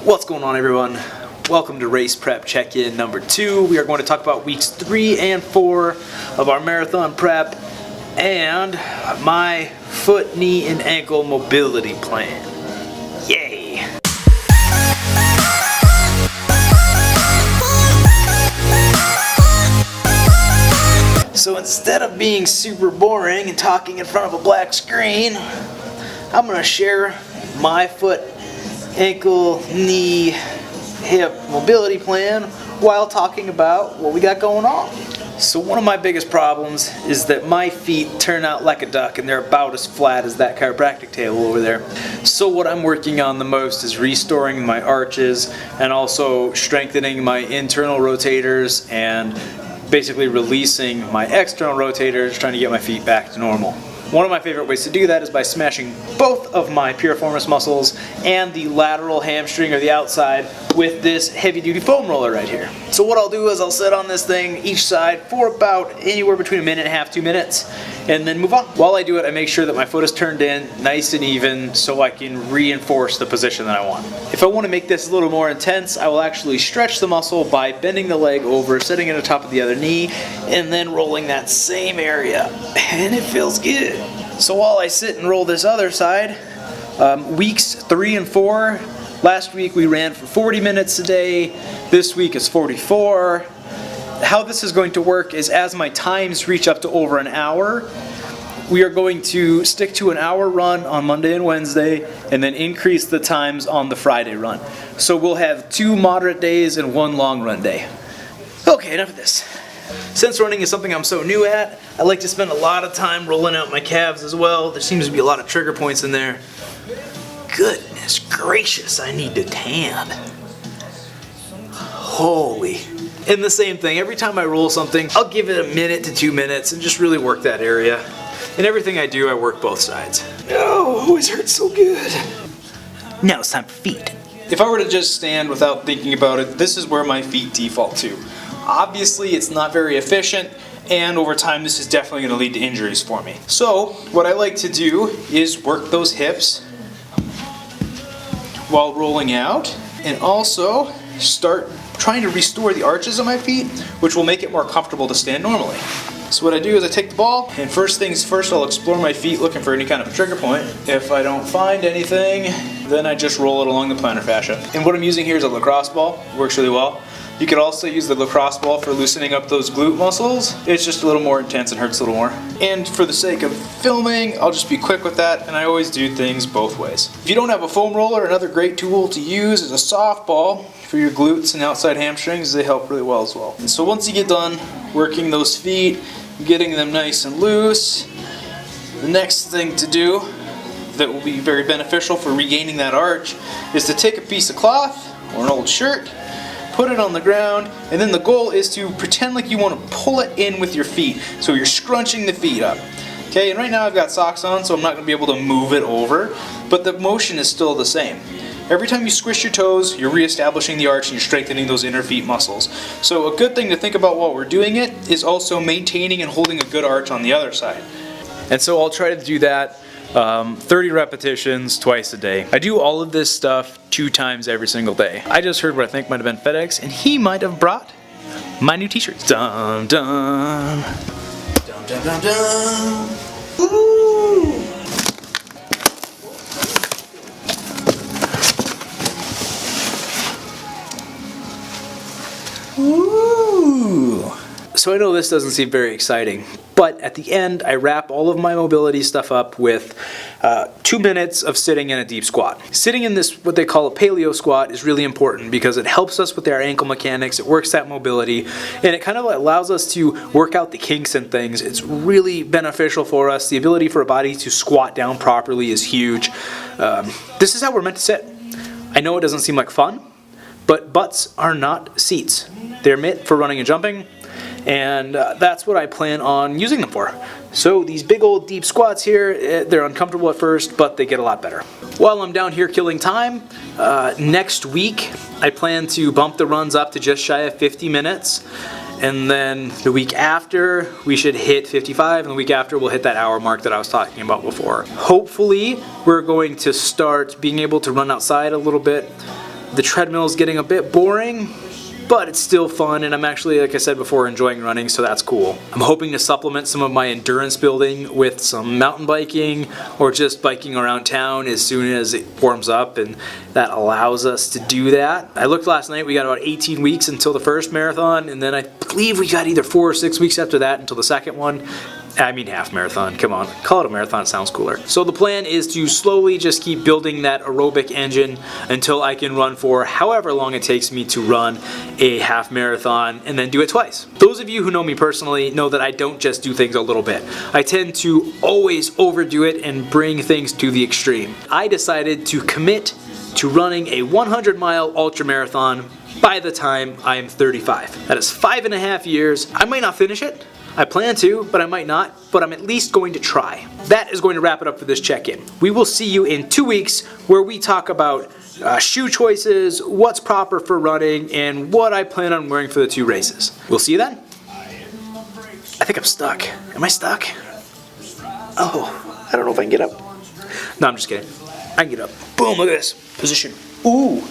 What's going on, everyone? Welcome to Race Prep Check-In number 2. We are going to talk about weeks 3 and 4 of our marathon prep and my foot, knee, and ankle mobility plan. Yay! So instead of being super boring and talking in front of a black screen, I'm going to share my foot, ankle, knee, hip mobility plan while talking about what we got going on. So one of my biggest problems is that my feet turn out like a duck and they're about as flat as that chiropractic table over there. So what I'm working on the most is restoring my arches and also strengthening my internal rotators and basically releasing my external rotators, trying to get my feet back to normal. One of my favorite ways to do that is by smashing both of my piriformis muscles and the lateral hamstring or the outside with this heavy-duty foam roller right here. So what I'll do is I'll sit on this thing each side for about anywhere between a minute and a half, 2 minutes, and then move on. While I do it, I make sure that my foot is turned in nice and even so I can reinforce the position that I want. If I want to make this a little more intense, I will actually stretch the muscle by bending the leg over, sitting at the top of the other knee, and then rolling that same area. And it feels good. So while I sit and roll this other side, weeks 3 and 4, last week we ran for 40 minutes a day, this week is 44. How this is going to work is as my times reach up to over an hour, we are going to stick to an hour run on Monday and Wednesday and then increase the times on the Friday run. So we'll have 2 moderate days and 1 long run day. Okay, enough of this. Since running is something I'm so new at, I like to spend a lot of time rolling out my calves as well. There seems to be a lot of trigger points in there. Goodness gracious, I need to tan. Holy. And the same thing, every time I roll something, I'll give it a minute to 2 minutes and just really work that area. In everything I do, I work both sides. Oh, it always hurts so good. Now it's time for feet. If I were to just stand without thinking about it, this is where my feet default to. Obviously, it's not very efficient, and over time, this is definitely going to lead to injuries for me. So, what I like to do is work those hips while rolling out, and also start trying to restore the arches of my feet, which will make it more comfortable to stand normally. So what I do is I take the ball, and first things first, I'll explore my feet looking for any kind of a trigger point. If I don't find anything, then I just roll it along the plantar fascia. And what I'm using here is a lacrosse ball. It works really well. You could also use the lacrosse ball for loosening up those glute muscles. It's just a little more intense and hurts a little more. And for the sake of filming, I'll just be quick with that, and I always do things both ways. If you don't have a foam roller, another great tool to use is a soft ball for your glutes and outside hamstrings. They help really well as well. And so once you get done working those feet, getting them nice and loose, the next thing to do that will be very beneficial for regaining that arch is to take a piece of cloth or an old shirt, put it on the ground, and then the goal is to pretend like you want to pull it in with your feet. So you're scrunching the feet up. Okay, and right now I've got socks on, so I'm not going to be able to move it over, but the motion is still the same. Every time you squish your toes, you're reestablishing the arch and you're strengthening those inner feet muscles. So a good thing to think about while we're doing it is also maintaining and holding a good arch on the other side. And so I'll try to do that 30 repetitions twice a day. I do all of this stuff 2 times every single day. I just heard what I think might have been FedEx, and he might have brought my new t-shirts. Dum dum. Dum dum dum dum. Woo! Woo! So I know this doesn't seem very exciting, but at the end I wrap all of my mobility stuff up with 2 minutes of sitting in a deep squat. Sitting in this, what they call a paleo squat, is really important because it helps us with our ankle mechanics, it works that mobility, and it kind of allows us to work out the kinks and things. It's really beneficial for us. The ability for a body to squat down properly is huge. This is how we're meant to sit. I know it doesn't seem like fun, but butts are not seats. They're meant for running and jumping, and that's what I plan on using them for. So these big old deep squats here, they're uncomfortable at first, but they get a lot better. While I'm down here killing time, next week I plan to bump the runs up to just shy of 50 minutes, and then the week after we should hit 55, and the week after we'll hit that hour mark that I was talking about before. Hopefully we're going to start being able to run outside a little bit The treadmill is getting a bit boring, but it's still fun, and I'm actually, like I said before, enjoying running, so that's cool. I'm hoping to supplement some of my endurance building with some mountain biking or just biking around town as soon as it warms up, and that allows us to do that. I looked last night, we got about 18 weeks until the first marathon, and then I believe we got either 4 or 6 weeks after that until the second one. I mean half marathon, come on, call it a marathon, it sounds cooler. So the plan is to slowly just keep building that aerobic engine until I can run for however long it takes me to run a half marathon and then do it twice. Those of you who know me personally know that I don't just do things a little bit. I tend to always overdo it and bring things to the extreme. I decided to commit to running a 100-mile ultra marathon by the time I am 35. That is 5.5 years. I might not finish it. I plan to, but I might not, but I'm at least going to try. That is going to wrap it up for this check-in. We will see you in 2 weeks where we talk about shoe choices, what's proper for running, and what I plan on wearing for the 2 races. We'll see you then. I think I'm stuck. Am I stuck? Oh, I don't know if I can get up. No, I'm just kidding. I can get up. Boom, look at this. Position. Ooh.